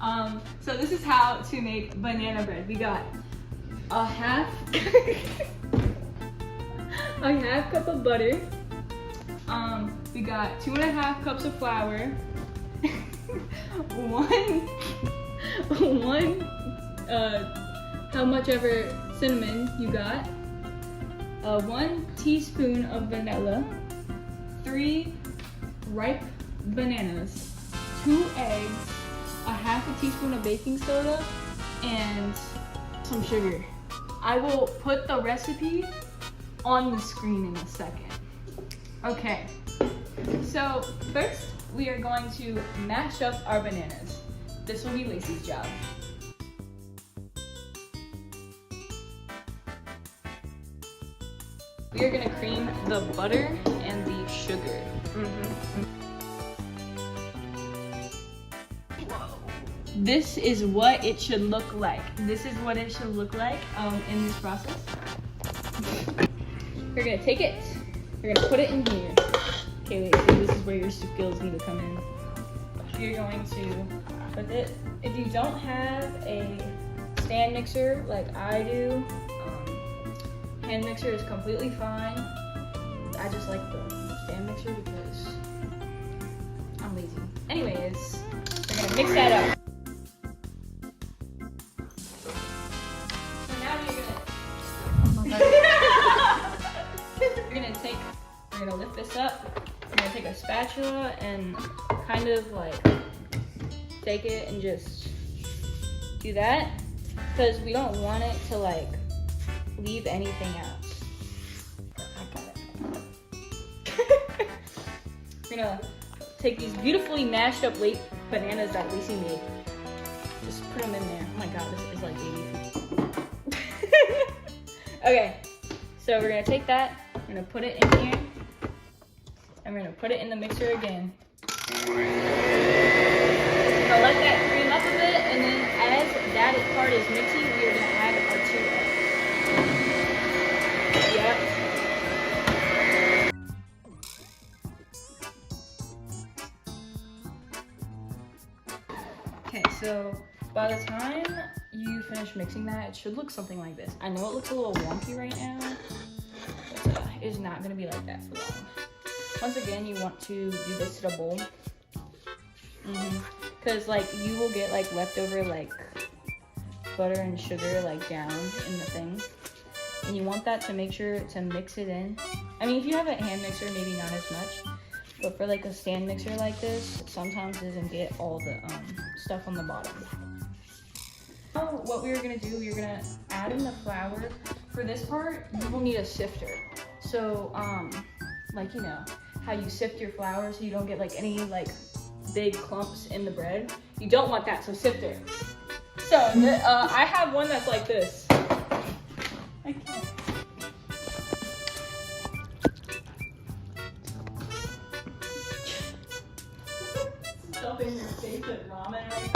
So this is how to make banana bread. We got a half a half cup of butter. We got 2.5 cups of flour. one how much ever cinnamon you got. 1 teaspoon of vanilla. 3 ripe bananas. 2 eggs. A half a teaspoon of baking soda, and some sugar. I will put the recipe on the screen in a second. Okay, so first we are going to mash up our bananas. This will be Lacey's job. We are gonna cream the butter and the sugar. This is what it should look like. This is what it should look like in this process. We're gonna take it, we're gonna put it in here. Okay, wait, so this is where your skills need to come in. You're going to put it, if you don't have a stand mixer like I do, hand mixer is completely fine. I just like the stand mixer because I'm lazy. Anyways, we're gonna mix that up. We're gonna lift this up. We're gonna take a spatula and kind of like take it and just do that, because we don't want it to like leave anything out. We're gonna take these beautifully mashed up late bananas that Lacey made. Just put them in there. Oh my god, this is like baby food. Okay, so we're gonna take that. We're gonna put it in here, and we're gonna put it in the mixer again. We're gonna let that cream up a bit, and then as that part is mixing, we are gonna add our 2 eggs. Yep. Okay, so by the time you finish mixing that, it should look something like this. I know it looks a little wonky right now, but it is not gonna be like that for long. Once again, you want to do this to the bowl. Because like you will get like leftover like butter and sugar like down in the thing. And you want that to make sure to mix it in. I mean, if you have a hand mixer, maybe not as much. But for like a stand mixer like this, sometimes it doesn't get all the stuff on the bottom. Now, what we're gonna do, we're gonna add in the flour. For this part, you will need a sifter. So, like, you know, how you sift your flour so you don't get like any like big clumps in the bread. You don't want that, so sifter. So, I have one that's like this. I can't. Stuff in your face with ramen right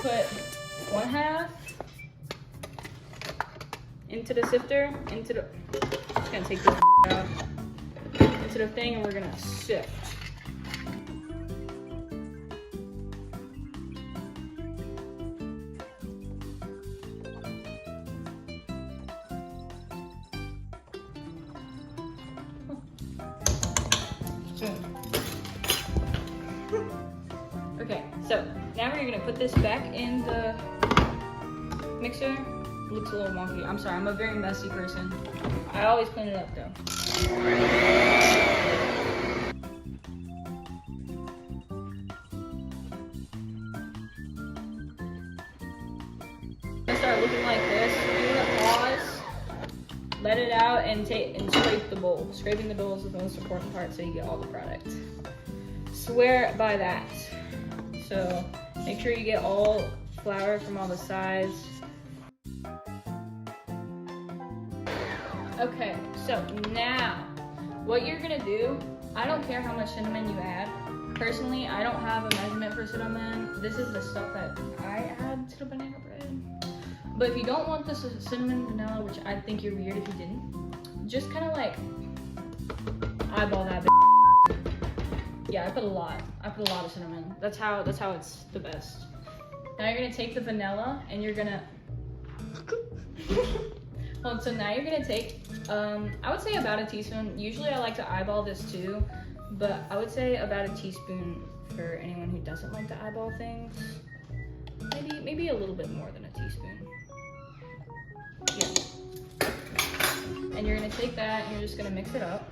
there. Put 1/2 into the sifter, into the, just gonna take this out, into the thing, and we're gonna sift. Okay, so now we're gonna put this back in the mixer. It looks a little wonky. I'm sorry, I'm a very messy person. I always clean it up though. Gonna start looking like this. You're gonna pause, let it out, and scrape the bowl. Scraping the bowl is the most important part so you get all the product. Swear by that. So make sure you get all flour from all the sides. Okay, so now what you're gonna do, I don't care how much cinnamon you add. Personally, I don't have a measurement for cinnamon. This is the stuff that I add to the banana bread. But if you don't want the cinnamon vanilla, which I think you're weird if you didn't, just kind of like eyeball that. Yeah, I put a lot. I put a lot of cinnamon. That's how it's the best. Now you're gonna take the vanilla and you're gonna, well, so now you're gonna take, I would say about a teaspoon. Usually I like to eyeball this too, but I would say about a teaspoon for anyone who doesn't like to eyeball things. Maybe a little bit more than a teaspoon. Yeah. And you're gonna take that and you're just gonna mix it up.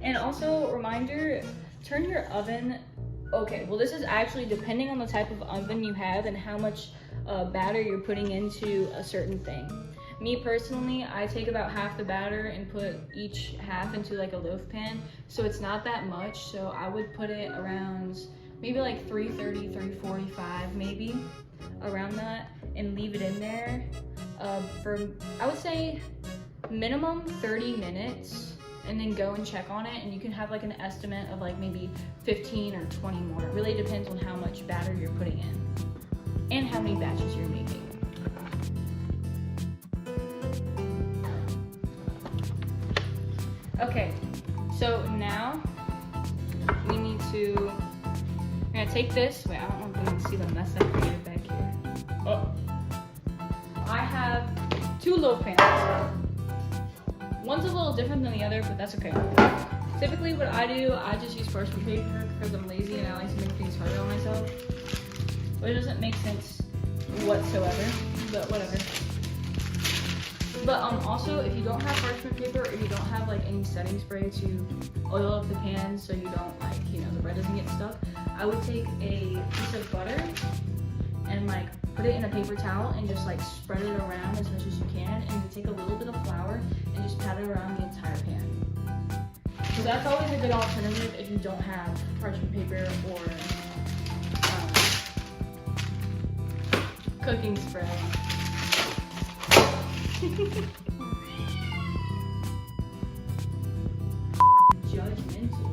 And also, reminder, turn your oven, okay, well this is actually depending on the type of oven you have and how much batter you're putting into a certain thing. Me personally, I take about half the batter and put each half into like a loaf pan, so it's not that much, so I would put it around maybe like 330, 345 maybe, around that, and leave it in there for, I would say, minimum 30 minutes. And then go and check on it, and you can have like an estimate of like maybe 15 or 20 more. It really depends on how much batter you're putting in and how many batches you're making. Okay, so now we need to, we're gonna take this, wait, I don't want them to see the mess I created back here. Oh. I have 2 loaf pans. One's a little different than the other, but that's okay. Typically what I do, I just use parchment paper because I'm lazy and I like to make things harder on myself. But it doesn't make sense whatsoever, but whatever. But also, if you don't have parchment paper or you don't have like any setting spray to oil up the pan so you don't like, you know, the bread doesn't get stuck, I would take a piece of butter and like put it in a paper towel and just like spread it around as much as you can, and you take a little bit of flour and just pat it around the entire pan. So that's always a good alternative if you don't have parchment paper or cooking spray. Judgmental.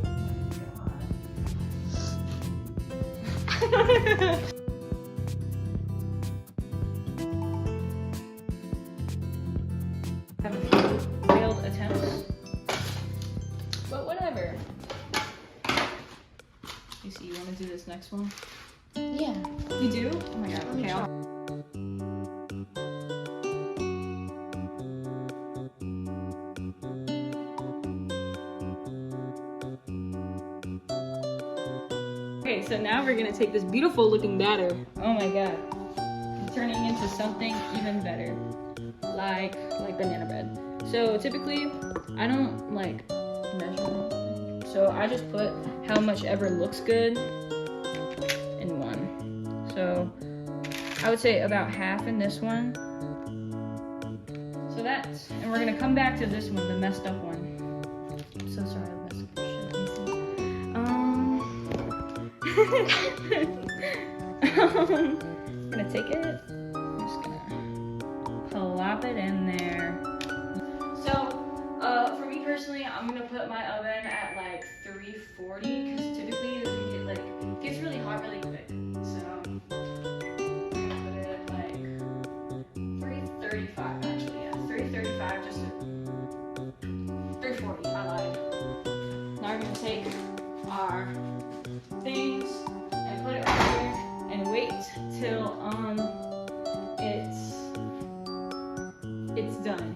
Oh my God. Failed attempts, but whatever. You see, you want to do this next one? Yeah. You do? Oh my God. Okay. Okay, so now we're gonna take this beautiful looking batter. Oh my God. It's turning into something even better. Like banana bread. So typically, I don't like measure. So I just put how much ever looks good in one. So I would say about half in this one. So that's, and we're gonna come back to this one, the messed up one. I'm so sorry I messed up your shit. I'm gonna take it. I'm just gonna plop it in there. So, for me personally, I'm gonna put my oven at like 340 because typically it gets really hot really quick. So, I'm gonna put it at like 335 actually, yeah, 335 just to 340. I lied. Now we're gonna take our things and put it right here and wait till it's done.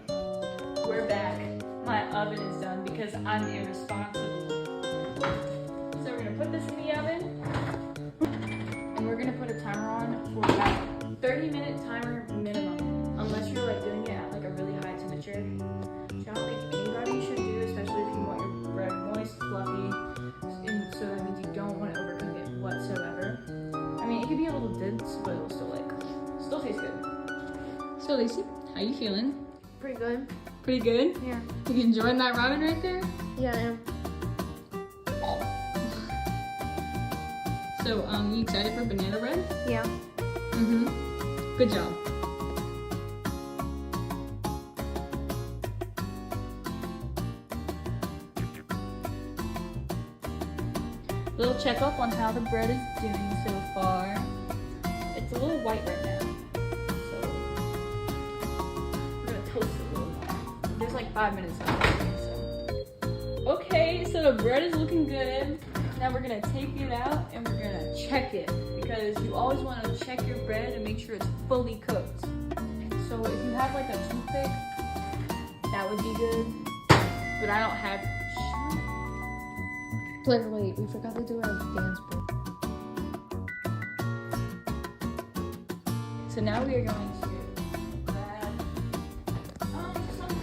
We're back. My oven is done because I'm irresponsible. So we're gonna put this in the oven and we're gonna put a timer on for about 30-minute timer minimum, unless you're like doing it at like a really high temperature, which I don't think anybody should do, especially if you want your bread moist, fluffy, and so that means you don't want to overcook it whatsoever. I mean, it could be a little dense, but it'll still taste good. So Lacey, how you feeling? Pretty good. Pretty good? Yeah. You enjoying that ramen right there? Yeah, I am. So, you excited for banana bread? Yeah. Mm-hmm. Good job. Little checkup on how the bread is doing so far. It's a little white right now. Toast a little more. There's like 5 minutes left. So. Okay, So the bread is looking good. Now we're gonna take it out and we're gonna check it, because you always want to check your bread and make sure it's fully cooked. So if you have like a toothpick, that would be good. But I don't have. Wait, we forgot to do our dance break. So now we are going to grab something.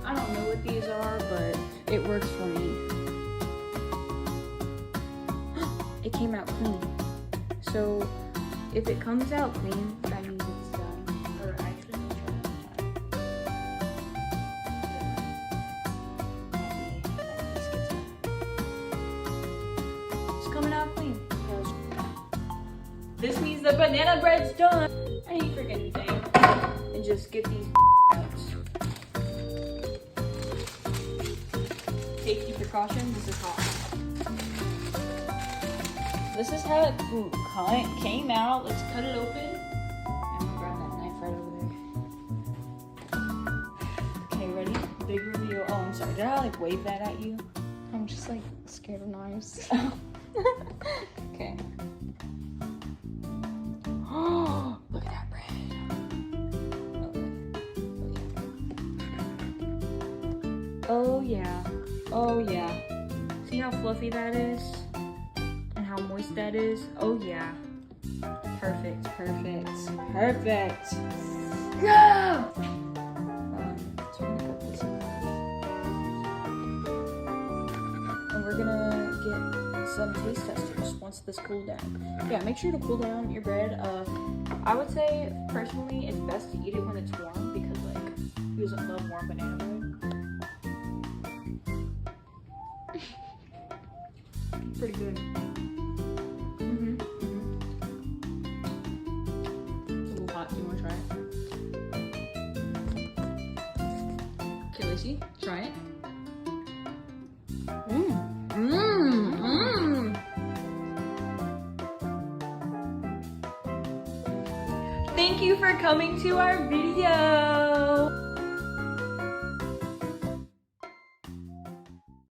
I don't know what these are, but it works for me. It came out clean. So if it comes out clean, that means it's done. Or actually, let me try one more time. It's coming out clean. This means the banana bread's done. I ain't forget anything. And just get these out. Safety precaution, this is hot. This is how it came out. Let's cut it open. I'm gonna grab that knife right over there. Okay, ready? Big reveal. Oh, I'm sorry. Did I like wave that at you? I'm just like scared of knives. Okay. Oh, look at that bread. Oh yeah. Oh yeah. See how fluffy that is? And how moist that is? Oh yeah. Perfect, perfect, perfect. Yeah! So we're gonna cut this in half. And we're gonna get some taste testers once this cool down. Yeah, make sure to cool down your bread. I would say personally it's best to eat it when it's warm, because like who doesn't love warm banana bread? Pretty good. It's a little hot. Do you want to try it? Okay, Lacey, try it. Thank you for coming to our video.